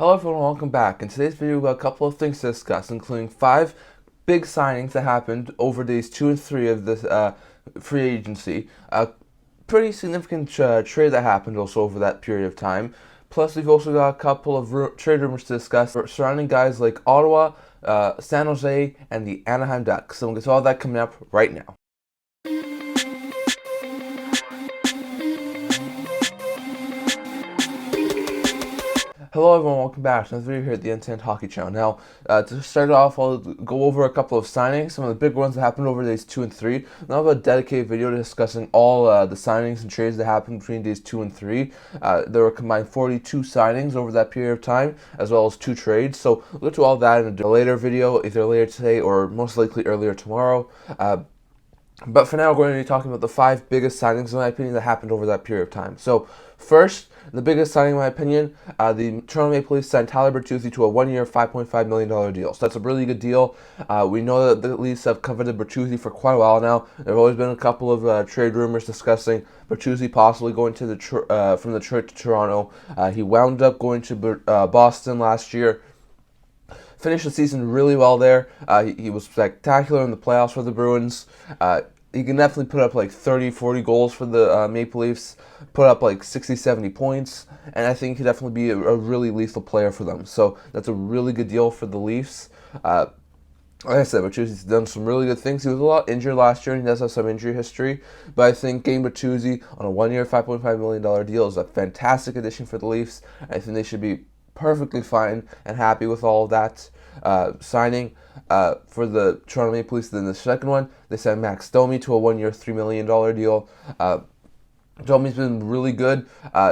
Hello everyone, welcome back. In today's video, we've got a couple of things to discuss, including 5 big signings that happened over days 2 and 3 of this free agency. A pretty significant trade that happened also over that period of time. Plus, we've also got a couple of trade rumors to discuss surrounding guys like Ottawa, San Jose, and the Anaheim Ducks. So we'll get to all that coming up right now. Hello everyone, welcome back to another video here at the Instant Hockey Channel. Now, to start off, I'll go over a couple of signings, some of the big ones that happened over days 2 and 3. Now I have a dedicated video discussing all the signings and trades that happened between days 2 and 3. There were combined 42 signings over that period of time, as well as 2 trades. So we'll get to all that in a later video, either later today or most likely earlier tomorrow. But for now, we're going to be talking about the 5 biggest signings, in my opinion, that happened over that period of time. So, first, the biggest signing, in my opinion, the Toronto Maple Leafs signed Tyler Bertuzzi to a 1-year, $5.5 million deal. So that's a really good deal. We know that the Leafs have coveted Bertuzzi for quite a while now. There have always been a couple of trade rumors discussing Bertuzzi possibly going to from Detroit to Toronto. He wound up going to Boston last year. Finished the season really well there. He was spectacular in the playoffs for the Bruins. He can definitely put up like 30, 40 goals for the Maple Leafs, put up like 60, 70 points, and I think he could definitely be a really lethal player for them. So that's a really good deal for the Leafs. Like I said, Bertuzzi's done some really good things. He was a lot injured last year, and he does have some injury history. But I think getting Bertuzzi on a 1-year, $5.5 million deal is a fantastic addition for the Leafs. I think they should be perfectly fine and happy with all of that signing. For the Toronto Maple Leafs, then the second one, they signed Max Domi to a 1-year, $3 million deal. Domi's been really good.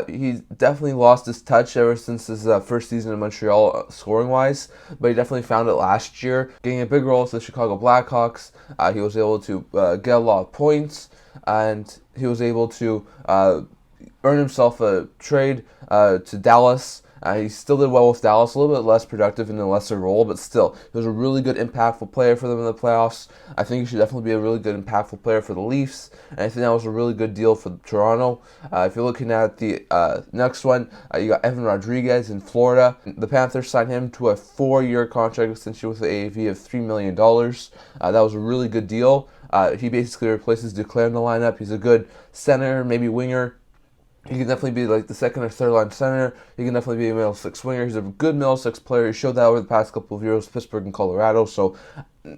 He's definitely lost his touch ever since his first season in Montreal, scoring-wise, but he definitely found it last year. Getting a big role with the Chicago Blackhawks, he was able to get a lot of points, and he was able to earn himself a trade to Dallas. He still did well with Dallas, a little bit less productive in a lesser role, but still, he was a really good, impactful player for them in the playoffs. I think he should definitely be a really good, impactful player for the Leafs, and I think that was a really good deal for Toronto. If you're looking at the next one, you got Evan Rodriguez in Florida. The Panthers signed him to a 4-year contract extension with an AAV of $3 million. That was a really good deal. He basically replaces Duclair in the lineup. He's a good center, maybe winger. He can definitely be like the second or third line center. He can definitely be a middle six winger. He's a good middle six player. He showed that over the past couple of years, Pittsburgh and Colorado. So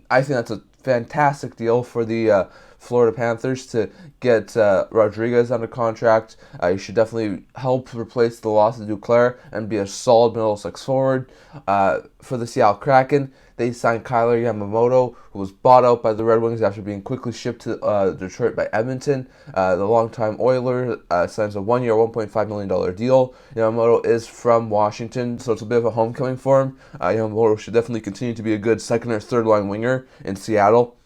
I think that's a fantastic deal for the Florida Panthers to get Rodriguez under contract. He should definitely help replace the loss of Duclair and be a solid middle six forward. For the Seattle Kraken, they signed Kailer Yamamoto, who was bought out by the Red Wings after being quickly shipped to Detroit by Edmonton. The longtime Oiler signs a 1-year, $1.5 million deal. Yamamoto is from Washington, so it's a bit of a homecoming for him. Yamamoto should definitely continue to be a good second or third line winger in Seattle.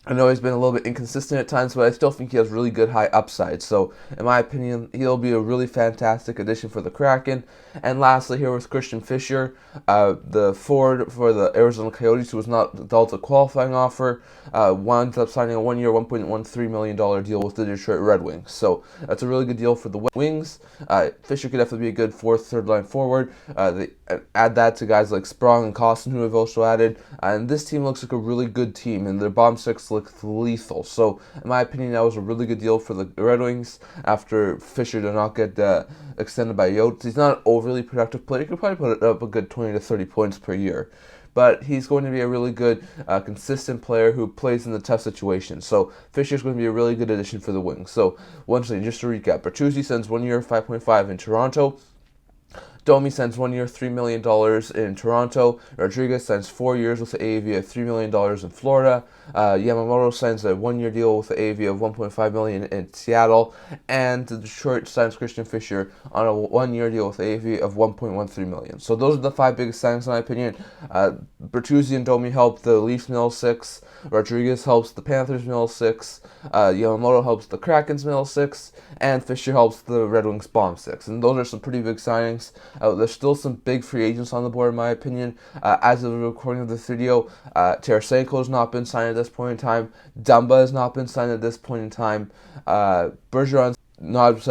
I know he's been a little bit inconsistent at times, but I still think he has really good high upside. So, in my opinion, he'll be a really fantastic addition for the Kraken. And lastly, here with Christian Fischer, the forward for the Arizona Coyotes, who was not dealt a qualifying offer, wound up signing a 1-year, $1.13 million deal with the Detroit Red Wings. So, that's a really good deal for the Wings. Fischer could definitely be a good fourth, third line forward. They add that to guys like Sprong and Karlsson, who have also added. And this team looks like a really good team, and their bottom six look lethal. So, in my opinion, that was a really good deal for the Red Wings after Fischer did not get extended by Yotes. He's not an overly productive player. He could probably put up a good 20 to 30 points per year. But he's going to be a really good, consistent player who plays in the tough situations. So, Fischer's going to be a really good addition for the Wings. So, once again, just to recap, Bertuzzi sends 1 year, $5.5 in Toronto. Domi signs 1 year, $3 million in Toronto. Rodriguez signs 4 years with an AAV of $3 million in Florida. Yamamoto signs a 1-year deal with an AAV of $1.5 million in Seattle. And Detroit signs Christian Fischer on a 1-year deal with an AAV of $1.13 million. So those are the 5 biggest signings, in my opinion. Bertuzzi and Domi help the Leafs middle six. Rodriguez helps the Panthers middle six. Yamamoto helps the Kraken's middle six. And Fischer helps the Red Wings bottom six. And those are some pretty big signings. There's still some big free agents on the board, in my opinion. As of the recording of this video, Tarasenko has not been signed at this point in time. Dumba has not been signed at this point in time. Bergeron's not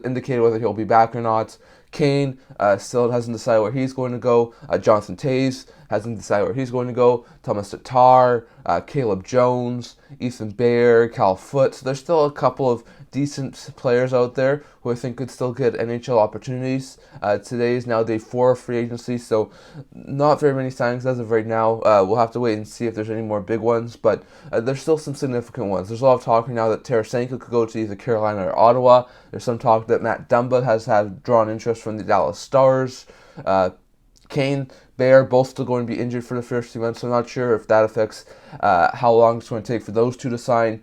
indicated whether he'll be back or not. Kane still hasn't decided where he's going to go. Jonathan Toews hasn't decided where he's going to go. Thomas Tatar, Caleb Jones, Ethan Bear, Cal Foote. So there's still a couple of decent players out there who I think could still get NHL opportunities. Today is now day 4 of free agency, so not very many signings as of right now. We'll have to wait and see if there's any more big ones, but there's still some significant ones. There's a lot of talk now that Tarasenko could go to either Carolina or Ottawa. There's some talk that Matt Dumba has had drawn interest from the Dallas Stars. Kane, Bear, both still going to be injured for the first 2 months, so I'm not sure if that affects how long it's going to take for those two to sign.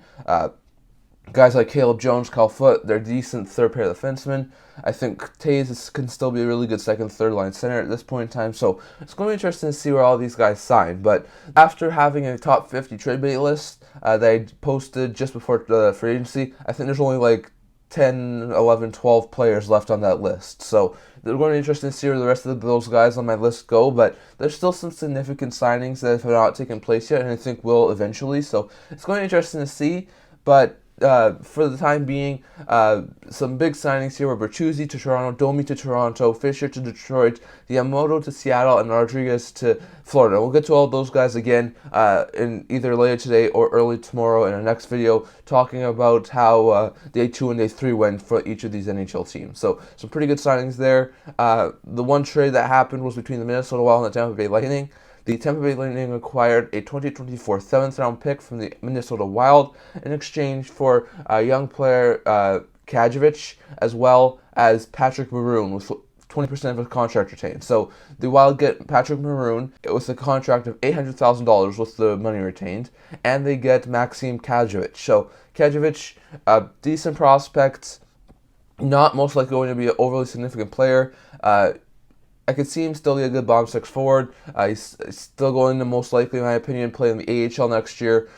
Guys like Caleb Jones, Cal Foote, they're decent third pair defensemen. I think Toews can still be a really good second, third line center at this point in time. So it's going to be interesting to see where all these guys sign. But after having a top 50 trade bait list that I posted just before the free agency, I think there's only like 10, 11, 12 players left on that list. So they're going to be interesting to see where the rest of those guys on my list go. But there's still some significant signings that have not taken place yet, and I think will eventually. So it's going to be interesting to see. But for the time being, some big signings here were Bertuzzi to Toronto, Domi to Toronto, Fisher to Detroit, Yamamoto to Seattle, and Rodriguez to Florida. We'll get to all those guys again in either later today or early tomorrow in our next video, talking about how day 2 and day 3 went for each of these NHL teams. So some pretty good signings there. The one trade that happened was between the Minnesota Wild and the Tampa Bay Lightning. The Tampa Bay Lightning acquired a 2024 7th-round pick from the Minnesota Wild in exchange for a young player, Kajovic, as well as Patrick Maroon, with 20% of his contract retained. So the Wild get Patrick Maroon with a contract of $800,000 with the money retained, and they get Maxim Kajovic. So Kajovic, decent prospect, not most likely going to be an overly significant player. I could see him still be a good bottom 6 forward. He's still going to most likely, in my opinion, play in the AHL next year.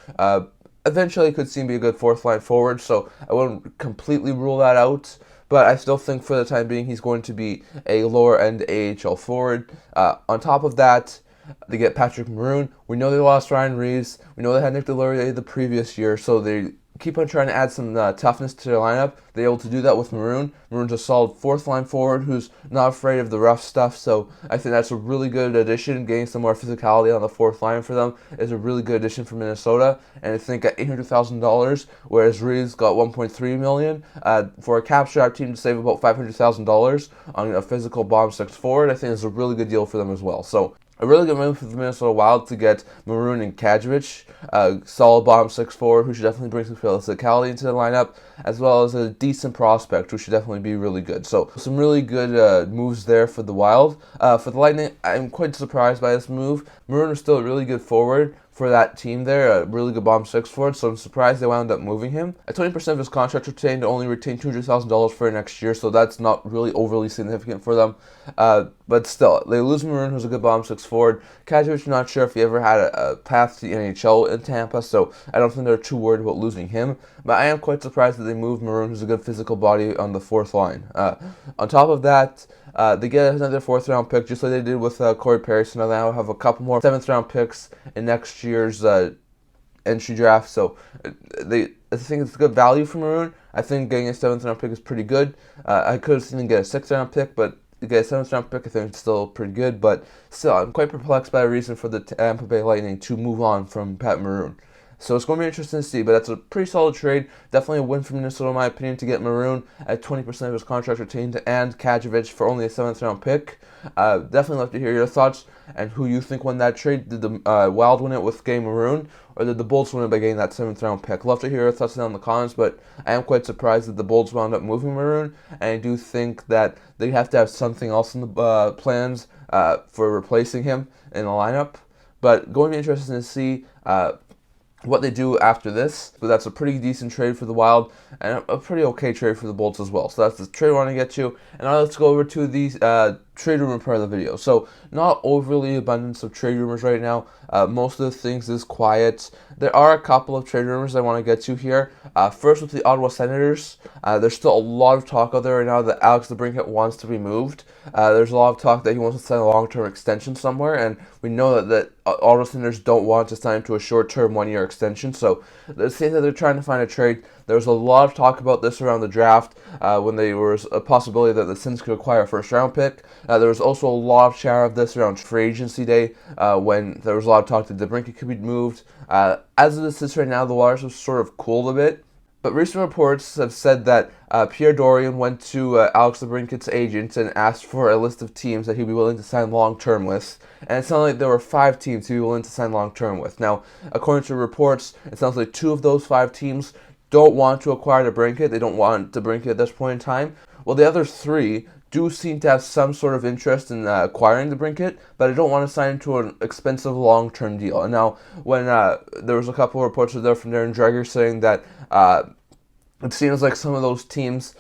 Eventually, I could see him be a good 4th line forward, so I wouldn't completely rule that out. But I still think for the time being, he's going to be a lower-end AHL forward. On top of that, they get Patrick Maroon. We know they lost Ryan Reeves. We know they had Nick Delorier the previous year, so they keep on trying to add some toughness to their lineup. They're able to do that with Maroon. Maroon's a solid 4th line forward who's not afraid of the rough stuff, so I think that's a really good addition. Getting some more physicality on the 4th line for them is a really good addition for Minnesota, and I think at $800,000, whereas Reeves got $1.3 million, for a cap strap team to save about $500,000 on a physical bottom 6 forward, I think is a really good deal for them as well. So a really good move for the Minnesota Wild to get Maroon and Kajovic, a solid bottom 6 forward who should definitely bring some physicality into the lineup, as well as a decent prospect who should definitely be really good. So some really good moves there for the Wild. For the Lightning, I'm quite surprised by this move. Maroon is still a really good forward for that team there, a really good bottom 6 forward, so I'm surprised they wound up moving him. At 20% of his contract retained, only retained $200,000 for next year, so that's not really overly significant for them. But still, they lose Maroon, who's a good bottom 6 forward. Kajovic, not sure if he ever had a path to the NHL in Tampa, so I don't think they're too worried about losing him. But I am quite surprised that they moved Maroon, who's a good physical body, on the 4th line. On top of that, they get another 4th-round pick, just like they did with Corey Perry, so now they now have a couple more 7th-round picks in next year's entry draft. So I think it's good value for Maroon. I think getting a 7th-round pick is pretty good. I could have seen them get a 6th-round pick, but to get a 7th-round pick, I think it's still pretty good. But still, I'm quite perplexed by the reason for the Tampa Bay Lightning to move on from Pat Maroon. So it's going to be interesting to see, but that's a pretty solid trade. Definitely a win for Minnesota, in my opinion, to get Maroon at 20% of his contract retained and Kajovic for only a 7th-round pick. Definitely love to hear your thoughts and who you think won that trade. Did the Wild win it with getting Maroon, or did the Bolts win it by getting that 7th-round pick? Love to hear your thoughts down in the comments, but I am quite surprised that the Bolts wound up moving Maroon, and I do think that they have to have something else in the plans for replacing him in the lineup. But going to be interesting to see what they do after this. But that's a pretty decent trade for the Wild and a pretty okay trade for the Bolts as well. So that's the trade I want to get to. And now let's go over to the trade rumor part of the video. So not overly abundance of trade rumors right now. Most of the things is quiet. There are a couple of trade rumors I want to get to here. First, with the Ottawa Senators, there's still a lot of talk out there right now that Alex DeBrincat wants to be moved. There's a lot of talk that he wants to sign a long-term extension somewhere, and we know that Ottawa Senators don't want to sign to a short-term 1-year extension. So it seems that they're trying to find a trade There was a lot of talk about this around the draft when there was a possibility that the Sens could acquire a first-round pick. There was also a lot of chatter of this around free agency day when there was a lot of talk that DeBrincat could be moved. As it sits right now, the waters have sort of cooled a bit. But recent reports have said that Pierre Dorion went to Alex DeBrincat's agent and asked for a list of teams that he'd be willing to sign long-term with. And it sounded like there were 5 teams he'd be willing to sign long-term with. Now, according to reports, it sounds like 2 of those 5 teams don't want to acquire DeBrincat. They don't want DeBrincat at this point in time. Well, the other 3 do seem to have some sort of interest in acquiring DeBrincat, but I don't want to sign into an expensive long-term deal. And now, when there was a couple of reports there from Darren Dreger saying that it seems like some of those teams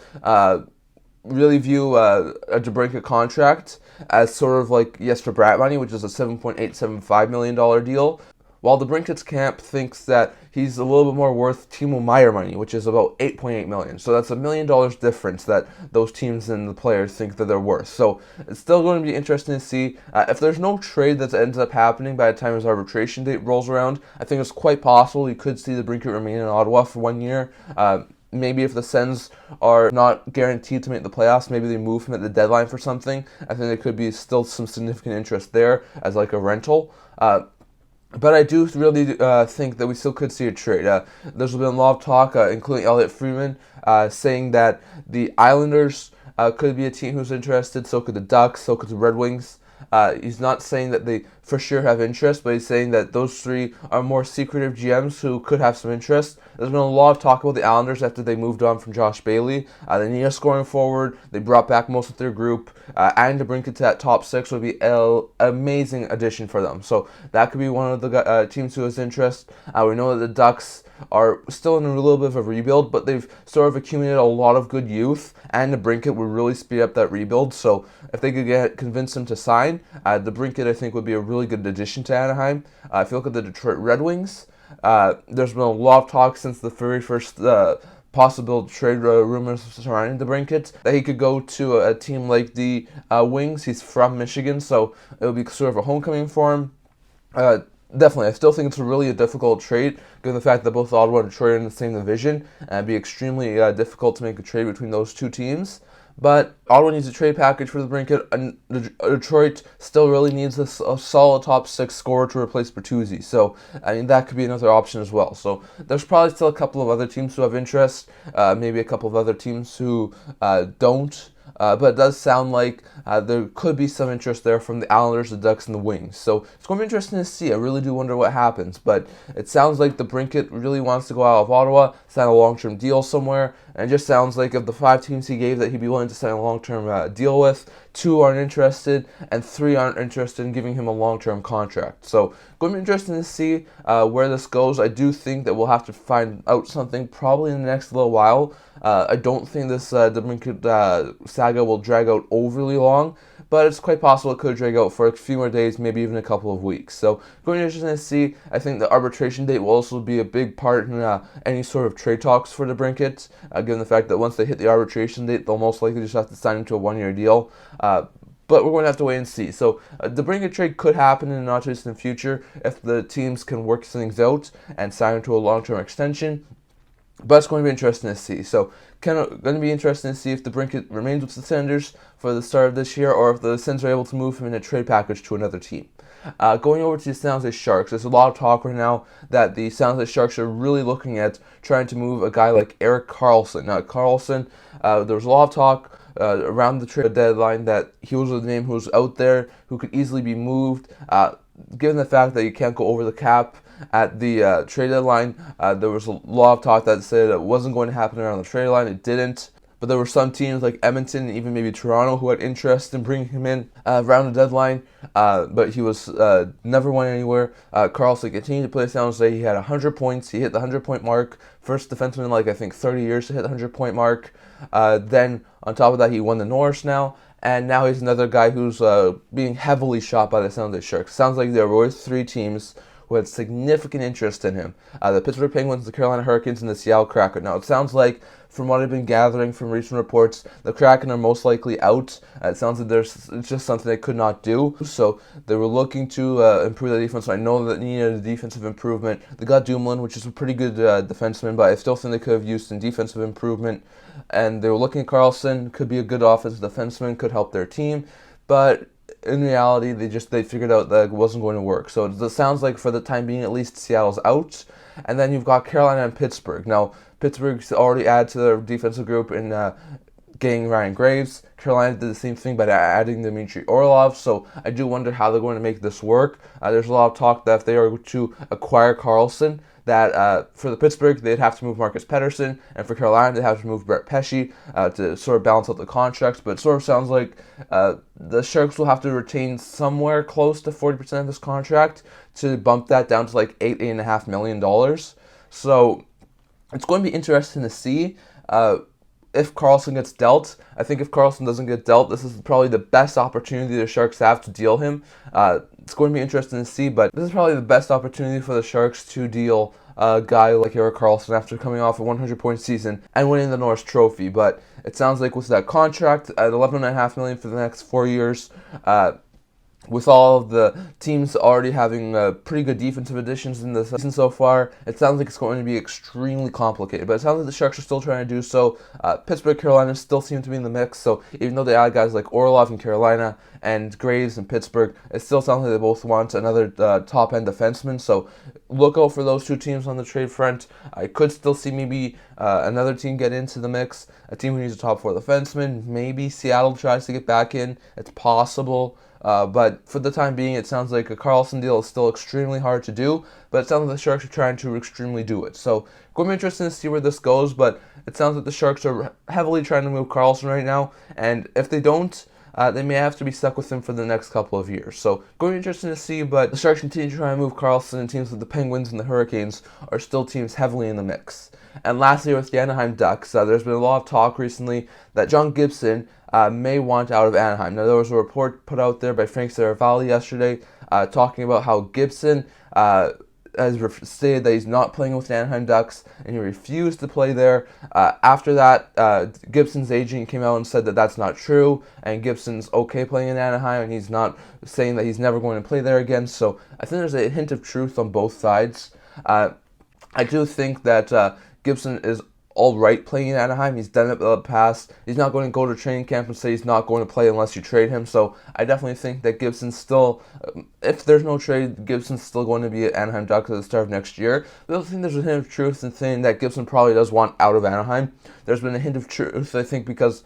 really view a DeBrincat contract as sort of like Yes for Brat money, which is a $7.875 million deal, while DeBrincat's camp thinks that he's a little bit more worth Timo Meier money, which is about $8.8 million. So that's $1 million difference that those teams and the players think that they're worth. So it's still going to be interesting to see. If there's no trade that ends up happening by the time his arbitration date rolls around, I think it's quite possible you could see DeBrincat remain in Ottawa for 1 year. Maybe if the Sens are not guaranteed to make the playoffs, maybe they move him at the deadline for something. I think there could be still some significant interest there as like a rental. But I do really think that we still could see a trade. There's been a lot of talk, including Elliot Friedman, saying that the Islanders could be a team who's interested, so could the Ducks, so could the Red Wings. He's not saying that they for sure have interest, but he's saying that those 3 are more secretive GMs who could have some interest. There's been a lot of talk about the Islanders after they moved on from Josh Bailey. They need a scoring forward. They brought back most of their group. And DeBrincat to that top 6 would be an amazing addition for them. So that could be one of the teams who has interest. We know that the Ducks are still in a little bit of a rebuild, but they've sort of accumulated a lot of good youth, and DeBrincat would really speed up that rebuild. So if they could convince him to sign, DeBrincat I think would be a really good addition to Anaheim. If you look at the Detroit Red Wings, there's been a lot of talk since the very first possible trade rumors surrounding DeBrincat that he could go to a team like the Wings. He's from Michigan, so it would be sort of a homecoming for him. Definitely, I still think it's really a difficult trade, given the fact that both Ottawa and Detroit are in the same division, and it'd be extremely difficult to make a trade between those 2 teams. But Ottawa needs a trade package for DeBrincat, and Detroit still really needs a solid top 6 scorer to replace Bertuzzi. So, I mean, that could be another option as well. So, there's probably still a couple of other teams who have interest, maybe a couple of other teams who don't. But it does sound like there could be some interest there from the Islanders, the Ducks, and the Wings. So it's going to be interesting to see. I really do wonder what happens. But it sounds like DeBrincat really wants to go out of Ottawa, sign a long-term deal somewhere. And it just sounds like of the 5 teams he gave that he'd be willing to sign a long-term deal with, 2 aren't interested, and 3 aren't interested in giving him a long-term contract. So going to be interesting to see where this goes. I do think that we'll have to find out something probably in the next little while. I don't think this DeBrincat saga will drag out overly long, but it's quite possible it could drag out for a few more days, maybe even a couple of weeks. So going to be interesting to see. I think the arbitration date will also be a big part in any sort of trade talks for DeBrincat, given the fact that once they hit the arbitration date, they'll most likely just have to sign into a 1-year deal. But we're going to have to wait and see. So the DeBrincat trade could happen in the not too distant future if the teams can work things out and sign into a long-term extension. But it's going to be interesting to see. So, going to be interesting to see if DeBrincat remains with the Senators for the start of this year, or if the Sens are able to move him in a trade package to another team. Going over to the San Jose Sharks, there's a lot of talk right now that the San Jose Sharks are really looking at trying to move a guy like Erik Karlsson. Now, Karlsson, there was a lot of talk around the trade deadline that he was a name who was out there, who could easily be moved. Given the fact that you can't go over the cap at the trade deadline, there was a lot of talk that said it wasn't going to happen around the trade deadline. It didn't. But there were some teams like Edmonton and even maybe Toronto who had interest in bringing him in around the deadline. But he was never went anywhere. Karlsson continued to play San Jose. He had 100 points. He hit the 100-point mark. First defenseman in, I think 30 years to hit the 100-point mark. Then, on top of that, he won the Norris now. And now he's another guy who's being heavily shot by the San Jose Sharks. Sounds like there were 3 teams who had significant interest in him. The Pittsburgh Penguins, the Carolina Hurricanes, and the Seattle Kraken. Now, it sounds like, from what I've been gathering from recent reports, the Kraken are most likely out. It sounds like it's just something they could not do. So they were looking to improve the defense. So I know that they needed a defensive improvement. They got Dumoulin, which is a pretty good defenseman, but I still think they could have used some defensive improvement. And they were looking at Karlsson, could be a good offensive defenseman, could help their team. But in reality, they figured out that it wasn't going to work. So it sounds like, for the time being at least, Seattle's out. And then you've got Carolina and Pittsburgh. Now, Pittsburgh's already added to their defensive group in getting Ryan Graves. Carolina did the same thing by adding Dmitry Orlov, so I do wonder how they're going to make this work. There's a lot of talk that if they are to acquire Karlsson, that for the Pittsburgh, they'd have to move Marcus Pettersson, and for Carolina, they'd have to move Brett Pesce to sort of balance out the contracts, but it sort of sounds like the Sharks will have to retain somewhere close to 40% of this contract to bump that down to like $8.5 million. So it's going to be interesting to see if Karlsson gets dealt. I think if Karlsson doesn't get dealt, this is probably the best opportunity the Sharks have to deal him. It's going to be interesting to see, but this is probably the best opportunity for the Sharks to deal a guy like Erik Karlsson after coming off a 100-point season and winning the Norris Trophy. But it sounds like with that contract at $11.5 million for the next 4 years, with all of the teams already having pretty good defensive additions in the season so far, it sounds like it's going to be extremely complicated. But it sounds like the Sharks are still trying to do so. Pittsburgh, Carolina still seem to be in the mix. So even though they add guys like Orlov in Carolina and Graves in Pittsburgh, it still sounds like they both want another top-end defenseman. So look out for those two teams on the trade front. I could still see maybe another team get into the mix, a team who needs a top-four defenseman. Maybe Seattle tries to get back in. It's possible. But for the time being, it sounds like a Karlsson deal is still extremely hard to do, but it sounds like the Sharks are trying to extremely do it. So, going to be interesting to see where this goes, but it sounds like the Sharks are heavily trying to move Karlsson right now, and if they don't, they may have to be stuck with him for the next couple of years. So, going to be interesting to see, but the Sharks continue to try and move Karlsson, and teams like the Penguins and the Hurricanes are still teams heavily in the mix. And lastly, with the Anaheim Ducks, there's been a lot of talk recently that John Gibson may want out of Anaheim. Now, there was a report put out there by Frank Saravalli yesterday talking about how Gibson has stated that he's not playing with the Anaheim Ducks, and he refused to play there. After that, Gibson's agent came out and said that that's not true, and Gibson's okay playing in Anaheim, and he's not saying that he's never going to play there again. So I think there's a hint of truth on both sides. I do think that Gibson is all right playing in Anaheim. He's done it in the past. He's not going to go to training camp and say he's not going to play unless you trade him. So I definitely think that Gibson's still, if there's no trade, Gibson's still going to be at Anaheim Ducks at the start of next year. But I think there's a hint of truth in saying that Gibson probably does want out of Anaheim. There's been a hint of truth, I think, because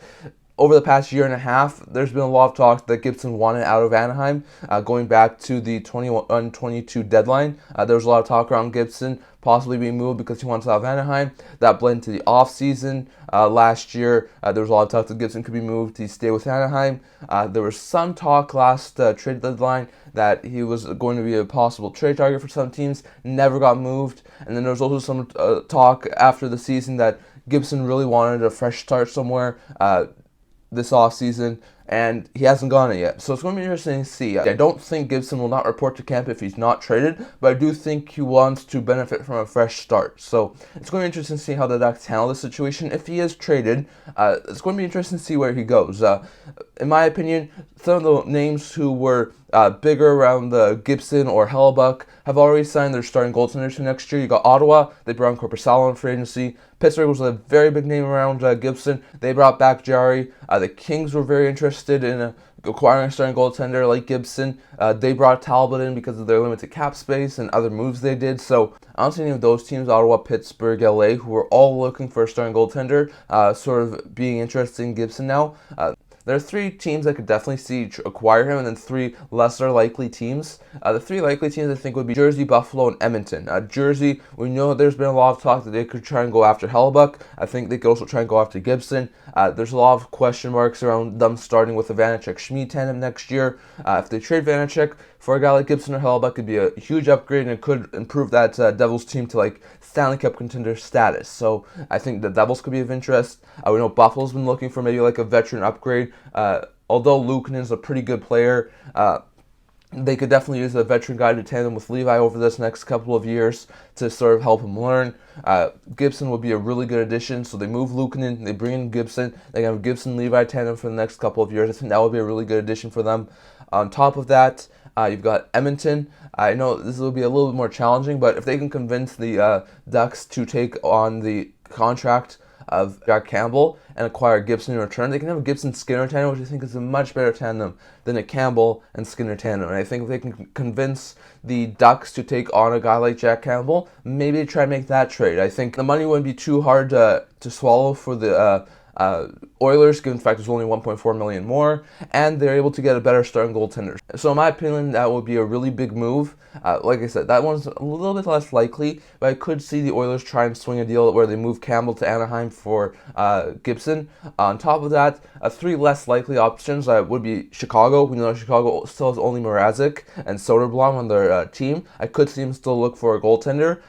over the past year and a half, there's been a lot of talk that Gibson wanted out of Anaheim, going back to the 21-22 deadline. There was a lot of talk around Gibson possibly being moved because he wants out of Anaheim. That blended to the offseason last year. There was a lot of talk that Gibson could be moved to stay with Anaheim. There was some talk last trade deadline that he was going to be a possible trade target for some teams. Never got moved. And then there was also some talk after the season that Gibson really wanted a fresh start somewhere this offseason, and he hasn't gone it yet. So it's going to be interesting to see. I don't think Gibson will not report to camp if he's not traded, but I do think he wants to benefit from a fresh start. So it's going to be interesting to see how the Ducks handle the situation. If he is traded, it's going to be interesting to see where he goes. In my opinion, some of the names who were bigger around the Gibson or Hellebuck have already signed their starting goaltenders for next year. You got Ottawa, they brought in Korpisalo in free agency. Pittsburgh was a very big name around Gibson. They brought back Jari. The Kings were very interested in acquiring a starting goaltender like Gibson. They brought Talbot in because of their limited cap space and other moves they did. So I don't see any of those teams, Ottawa, Pittsburgh, LA, who are all looking for a starting goaltender, sort of being interested in Gibson now. There are three teams I could definitely see acquire him, and then three lesser likely teams. The three likely teams I think would be Jersey, Buffalo, and Edmonton. Jersey, we know there's been a lot of talk that they could try and go after Hellebuck. I think they could also try and go after Gibson. There's a lot of question marks around them starting with the Vanacek-Schmid tandem next year. If they trade Vanacek for a guy like Gibson or Hellebuck, it could be a huge upgrade, and it could improve that Devils team to like Stanley Cup contender status. So I think the Devils could be of interest. We know Buffalo's been looking for maybe like a veteran upgrade. Although Luukkonen is a pretty good player, They could definitely use a veteran guy to tandem with Levi over this next couple of years to sort of help him learn. Gibson would be a really good addition, so they move Luukkonen, they bring in Gibson, they have Gibson-Levi tandem for the next couple of years. I think that would be a really good addition for them. On top of that, you've got Edmonton. I know this will be a little bit more challenging, but if they can convince the Ducks to take on the contract of Jack Campbell and acquire Gibson in return, they can have a Gibson-Skinner tandem, which I think is a much better tandem than a Campbell and Skinner tandem. And I think if they can convince the Ducks to take on a guy like Jack Campbell, maybe try and make that trade. I think the money wouldn't be too hard to swallow for the Oilers, given the fact there's only $1.4 million more, and they're able to get a better starting goaltender. So in my opinion, that would be a really big move. Like I said, that one's a little bit less likely, but I could see the Oilers try and swing a deal where they move Campbell to Anaheim for Gibson. On top of that, three less likely options would be Chicago. We know Chicago still has only Mrazek and Soderblom on their team. I could see them still look for a goaltender.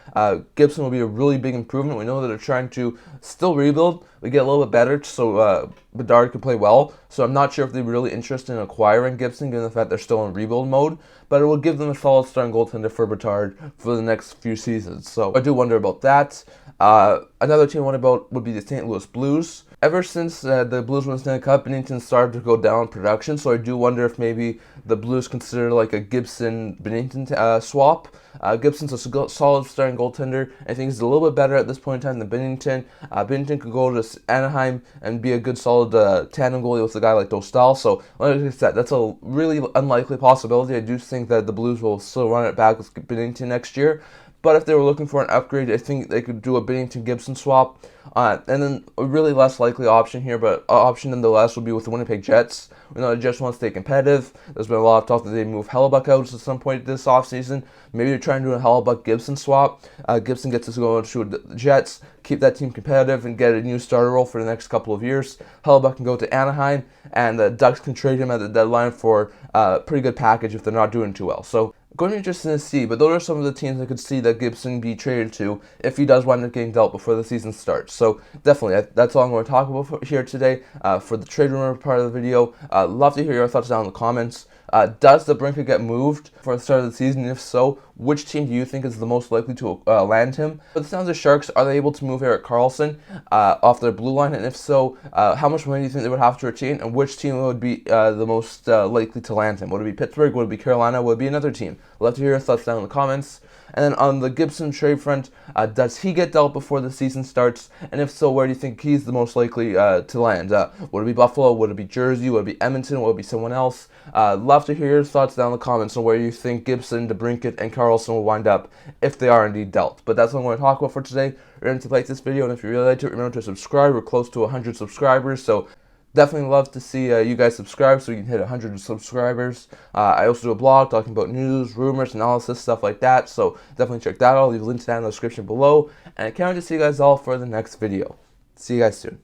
Gibson will be a really big improvement. We know that they're trying to still rebuild. We get a little bit better, so Bedard can play well. So I'm not sure if they're really interested in acquiring Gibson, given the fact they're still in rebuild mode. But it will give them a solid starting goaltender for Bedard for the next few seasons. So I do wonder about that. Another team I wonder about would be the St. Louis Blues. Ever since the Blues won the Stanley Cup, Binnington started to go down in production. So I do wonder if maybe the Blues consider like a Gibson-Binnington swap. Gibson's a solid starting goaltender. I think he's a little bit better at this point in time than Binnington. Binnington could go to Anaheim and be a good solid tandem goalie with a guy like Dostal. So like I said, that's a really unlikely possibility. I do think that the Blues will still run it back with Binnington next year. But if they were looking for an upgrade, I think they could do a Binnington-Gibson swap. And then a really less likely option here, but option nonetheless, would be with the Winnipeg Jets. We know the Jets want to stay competitive. There's been a lot of talk that they move Hellebuck out at some point this offseason. Maybe they're trying to do a Hellebuck-Gibson swap. Gibson gets to go to the Jets, keep that team competitive, and get a new starter role for the next couple of years. Hellebuck can go to Anaheim, and the Ducks can trade him at the deadline for a pretty good package if they're not doing too well. So going to be interesting to see, but those are some of the teams I could see that Gibson be traded to if he does wind up getting dealt before the season starts. So definitely, that's all I'm going to talk about here today for the trade rumor part of the video. Love to hear your thoughts down in the comments. Does DeBrincat get moved for the start of the season? And if so, which team do you think is the most likely to land him? For the San Jose Sharks, are they able to move Erik Karlsson off their blue line? And if so, how much money do you think they would have to retain? And which team would be the most likely to land him? Would it be Pittsburgh? Would it be Carolina? Would it be another team? I'd love to hear your thoughts down in the comments. And then on the Gibson trade front, does he get dealt before the season starts? And if so, where do you think he's the most likely to land? Would it be Buffalo? Would it be Jersey? Would it be Edmonton? Would it be someone else? Love to hear your thoughts down in the comments on where you think Gibson, DeBrincat, and Karlsson will wind up if they are indeed dealt. But that's what I'm going to talk about for today. Remember to like this video, and if you really liked it, remember to subscribe. We're close to 100 subscribers, so definitely love to see you guys subscribe so you can hit 100 subscribers. I also do a blog talking about news, rumors, analysis, stuff like that. So definitely check that out. I'll leave a link to that in the description below. And I can't wait to see you guys all for the next video. See you guys soon.